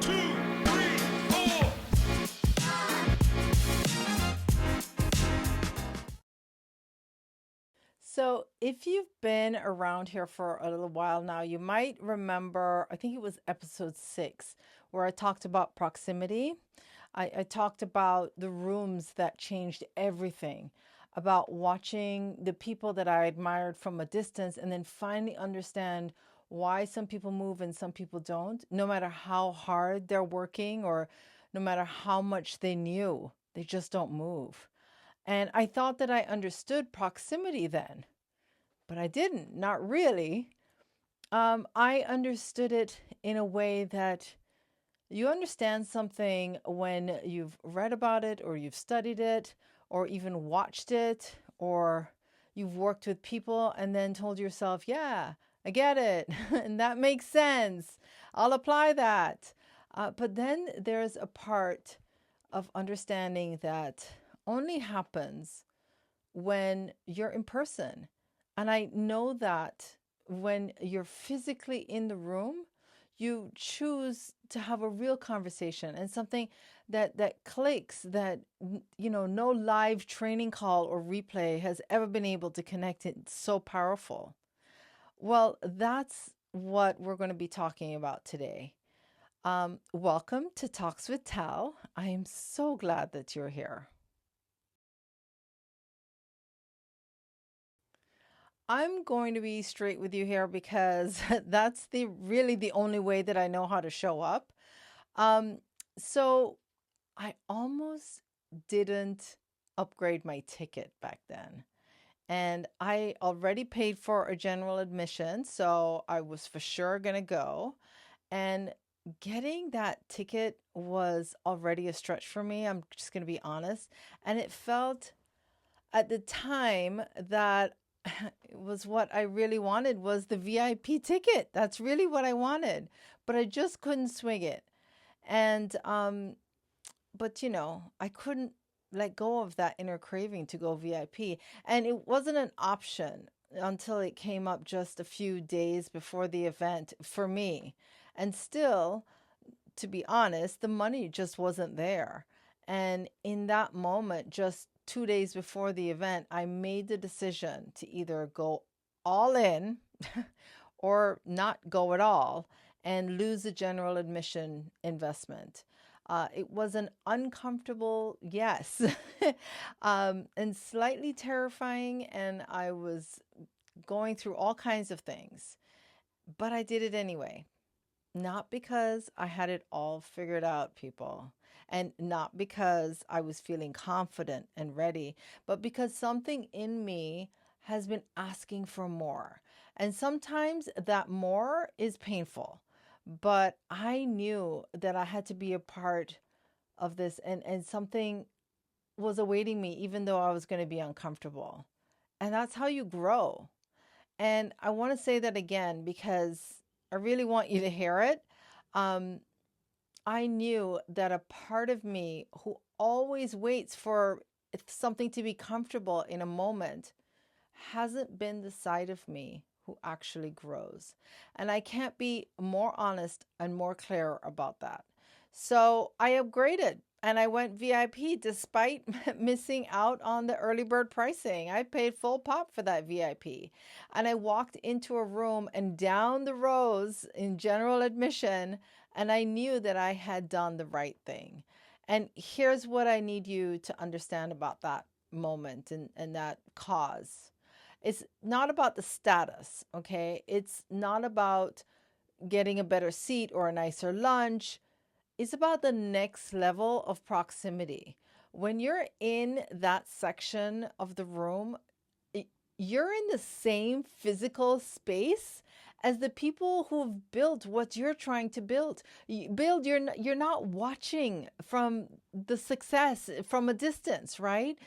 4. So, if you've been around here for a little while now, you might remember, I think it was episode 6, where I talked about proximity. I talked about the rooms that changed everything, about watching the people that I admired from a distance and then finally understand why some people move and some people don't, no matter how hard they're working or no matter how much they knew, they just don't move. And I thought that I understood proximity then, but I didn't, not really. I understood it in a way that you understand something when you've read about it or you've studied it or even watched it or you've worked with people and then told yourself, yeah, I get it. And that makes sense. I'll apply that. But then there's a part of understanding that only happens when you're in person. And I know that when you're physically in the room, you choose to have a real conversation and something that clicks that no live training call or replay has ever been able to connect it so powerful. Well, that's what we're going to be talking about today. Welcome to Talks with Tal. I am so glad that you're here. I'm going to be straight with you here because that's the really the only way that I know how to show up. Um, so I almost didn't upgrade my ticket back then. And I already paid for a general admission, so I was for sure going to go. And getting that ticket was already a stretch for me. I'm just going to be honest. And it felt at the time that it was what I really wanted was the VIP ticket. That's really what I wanted, but I just couldn't swing it. And but I couldn't let go of that inner craving to go VIP, and it wasn't an option until it came up just a few days before the event for me. And still, to be honest, the money just wasn't there. And in that moment, just 2 days before the event, I made the decision to either go all in or not go at all and lose the general admission investment. It was an uncomfortable yes, and slightly terrifying. And I was going through all kinds of things, but I did it anyway. Not because I had it all figured out, people, and not because I was feeling confident and ready, but because something in me has been asking for more. And sometimes that more is painful, but I knew that I had to be a part of this, and something was awaiting me, even though I was going to be uncomfortable. And that's how you grow. And I want to say that again because I really want you to hear it. Um, I knew that a part of me who always waits for something to be comfortable in a moment hasn't been the side of me who actually grows. And I can't be more honest and more clear about that. So I upgraded and I went VIP despite missing out on the early bird pricing. I paid full pop for that VIP. And I walked into a room and down the rows in general admission, and I knew that I had done the right thing. And here's what I need you to understand about that moment and that cause. It's not about the status, okay? It's not about getting a better seat or a nicer lunch. It's about the next level of proximity. When you're in that section of the room, you're in the same physical space as the people who've built what you're trying to build. You're not watching from the success from a distance, right?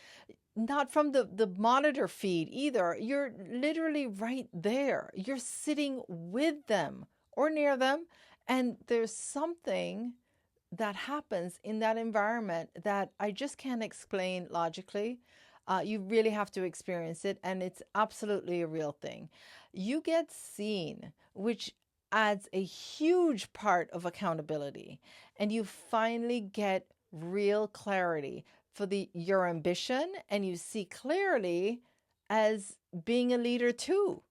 Not from the monitor feed either. You're literally right there. You're sitting with them or near them, and there's something that happens in that environment that I just can't explain logically. You really have to experience it, and it's absolutely a real thing. You get seen, which adds a huge part of accountability, and you finally get real clarity for your ambition, and you see clearly as being a leader too.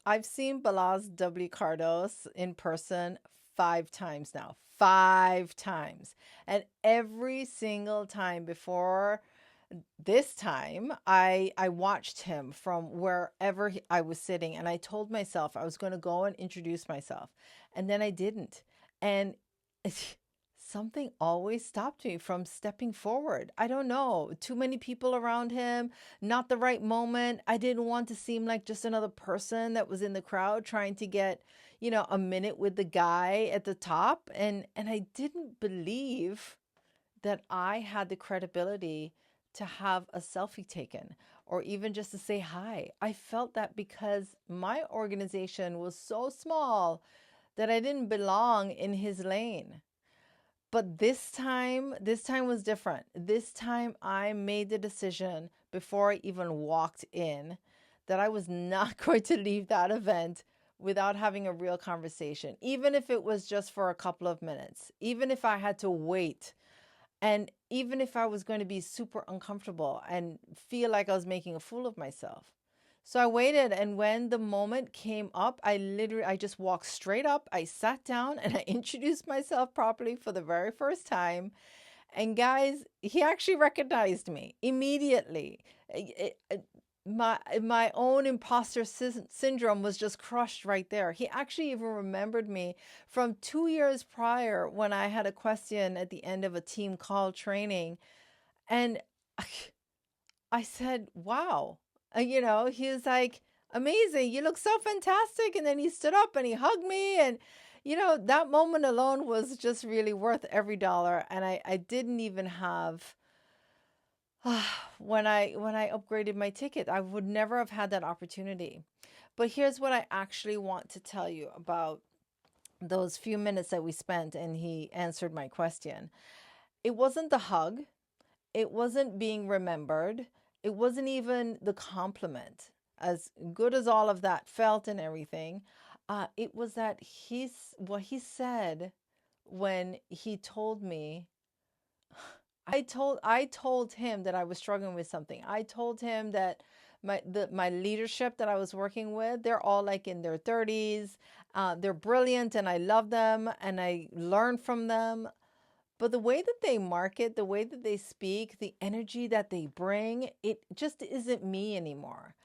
I've seen Balaz W. Cardos in person 5 times now. 5 times. And every single time before this time, I watched him from wherever I was sitting, and I told myself I was going to go and introduce myself. And then I didn't. And something always stopped me from stepping forward. I don't know. Too many people around him, not the right moment. I didn't want to seem like just another person that was in the crowd trying to get, a minute with the guy at the top. And I didn't believe that I had the credibility to have a selfie taken or even just to say hi. I felt that because my organization was so small that I didn't belong in his lane. But this time was different. This time I made the decision before I even walked in that I was not going to leave that event without having a real conversation, even if it was just for a couple of minutes, even if I had to wait, and even if I was going to be super uncomfortable and feel like I was making a fool of myself. So I waited, and when the moment came up, I just walked straight up. I sat down and I introduced myself properly for the very first time. And guys, he actually recognized me immediately. My own imposter syndrome was just crushed right there. He actually even remembered me from 2 years prior when I had a question at the end of a team call training. And I said, wow. He was like, amazing. You look so fantastic. And then he stood up and he hugged me. And, that moment alone was just really worth every dollar. And I didn't even have, when I upgraded my ticket, I would never have had that opportunity. But here's what I actually want to tell you about those few minutes that we spent and he answered my question. It wasn't the hug. It wasn't being remembered. It wasn't even the compliment, as good as all of that felt and everything. It was that what he said when he told me. I told him that I was struggling with something. I told him that my leadership that I was working with, they're all like in their 30s. They're brilliant and I love them and I learn from them. But the way that they market, the way that they speak, the energy that they bring, it just isn't me anymore.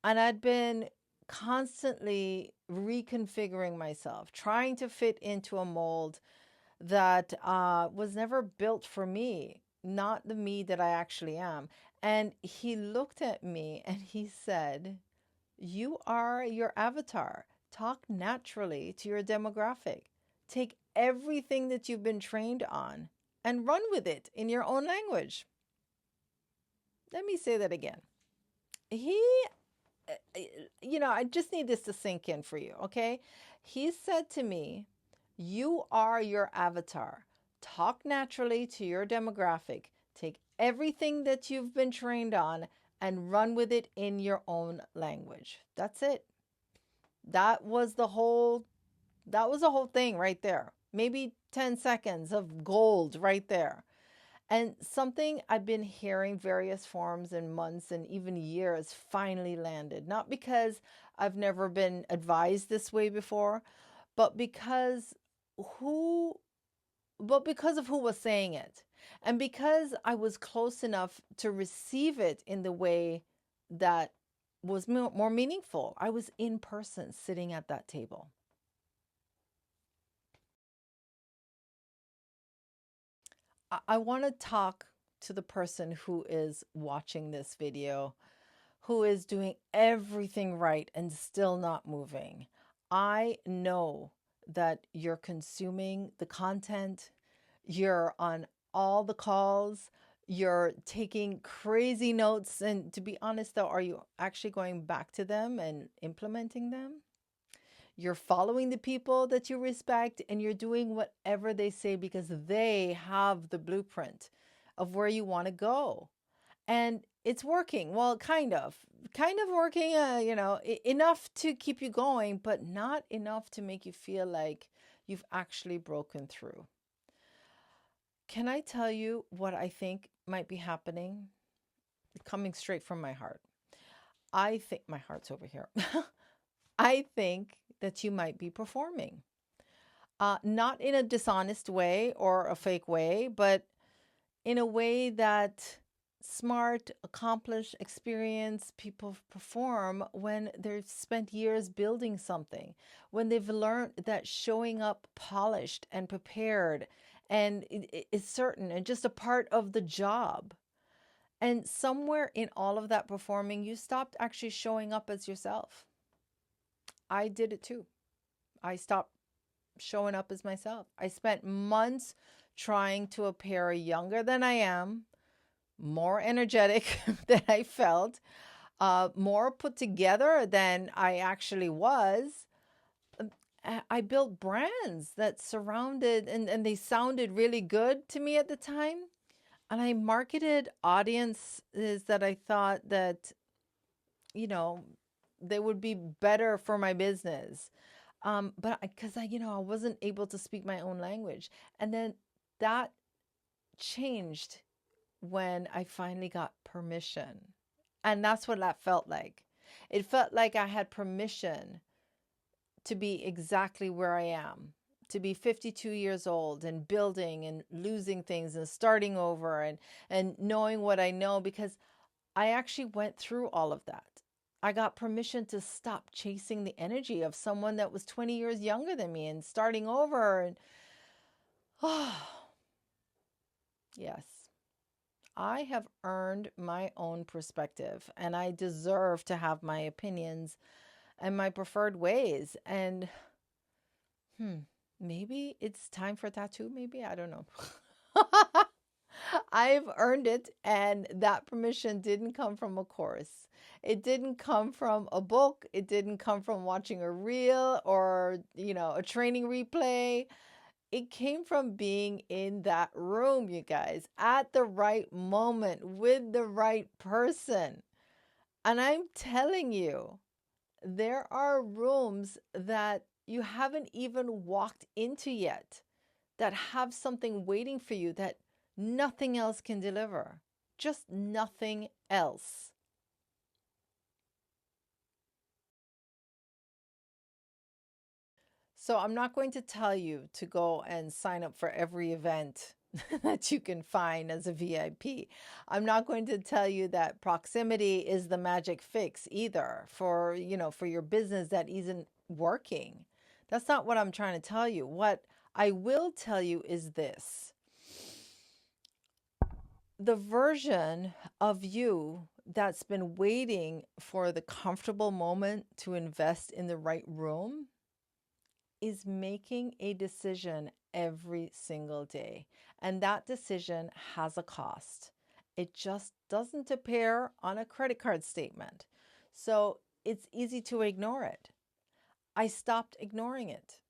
And I'd been constantly reconfiguring myself, trying to fit into a mold that was never built for me, not the me that I actually am. And he looked at me and he said, "You are your avatar. Talk naturally to your demographic. Take everything that you've been trained on and run with it in your own language." Let me say that again. He, I just need this to sink in for you, okay? He said to me, "You are your avatar. Talk naturally to your demographic. Take everything that you've been trained on and run with it in your own language." That's it. That was the whole thing right there. Maybe 10 seconds of gold right there. And something I've been hearing various forms and months and even years finally landed. Not because I've never been advised this way before, but who because of who was saying it. And because I was close enough to receive it in the way that was more meaningful. I was in person sitting at that table. I want to talk to the person who is watching this video, who is doing everything right and still not moving. I know that you're consuming the content, you're on all the calls, you're taking crazy notes. And to be honest, though, are you actually going back to them and implementing them? You're following the people that you respect and you're doing whatever they say because they have the blueprint of where you want to go. And It's working. Well, kind of working, enough to keep you going, but not enough to make you feel like you've actually broken through. Can I tell you what I think might be happening? Coming straight from my heart. I think my heart's over here. I think that you might be performing, not in a dishonest way or a fake way, but in a way that smart, accomplished, experienced people perform when they've spent years building something, when they've learned that showing up polished and prepared and is certain and just a part of the job. And somewhere in all of that performing, you stopped actually showing up as yourself. I did it too. I stopped showing up as myself. I spent months trying to appear younger than I am, more energetic than I felt, more put together than I actually was. I built brands that surrounded and they sounded really good to me at the time. And I marketed audiences that I thought that, you know, they would be better for my business. But because I wasn't able to speak my own language. And then that changed when I finally got permission. And that's what that felt like. It felt like I had permission to be exactly where I am, to be 52 years old and building and losing things and starting over and knowing what I know, because I actually went through all of that. I got permission to stop chasing the energy of someone that was 20 years younger than me and starting over. And oh, yes, I have earned my own perspective and I deserve to have my opinions and my preferred ways. And maybe it's time for a tattoo. Maybe, I don't know. I've earned it, and that permission didn't come from a course. It didn't come from a book. It didn't come from watching a reel or, a training replay. It came from being in that room, you guys, at the right moment with the right person. And I'm telling you, there are rooms that you haven't even walked into yet that have something waiting for you that nothing else can deliver. Just nothing else. So I'm not going to tell you to go and sign up for every event that you can find as a VIP. I'm not going to tell you that proximity is the magic fix either for your business that isn't working. That's not what I'm trying to tell you. What I will tell you is this. The version of you that's been waiting for the comfortable moment to invest in the right room is making a decision every single day. And that decision has a cost. It just doesn't appear on a credit card statement. So it's easy to ignore it. I stopped ignoring it.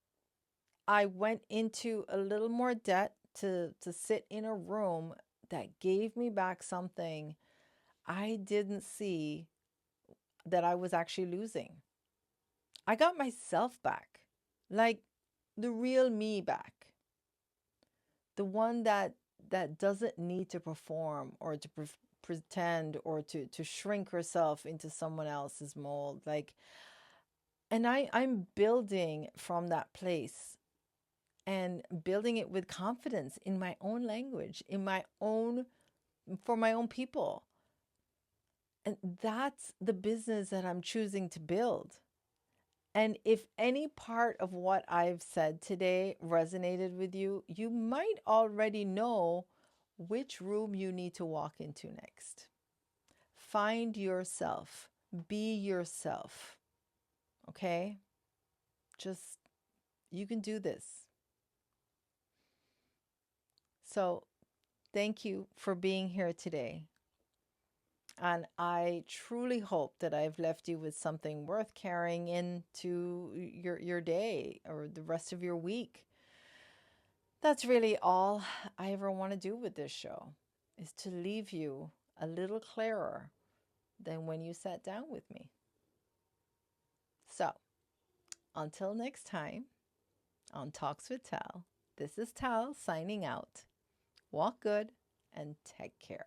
I went into a little more debt to sit in a room that gave me back something I didn't see that I was actually losing. I got myself back, like the real me back, the one that doesn't need to perform or to pretend or to shrink herself into someone else's mold. Like, and I'm building from that place and building it with confidence in my own language, for my own people. And that's the business that I'm choosing to build. And if any part of what I've said today resonated with you, you might already know which room you need to walk into next. Find yourself, be yourself. Okay? Just, you can do this. So, thank you for being here today. And I truly hope that I've left you with something worth carrying into your day or the rest of your week. That's really all I ever want to do with this show, is to leave you a little clearer than when you sat down with me. So, until next time on Talks with Tal, this is Tal signing out. Walk good and take care.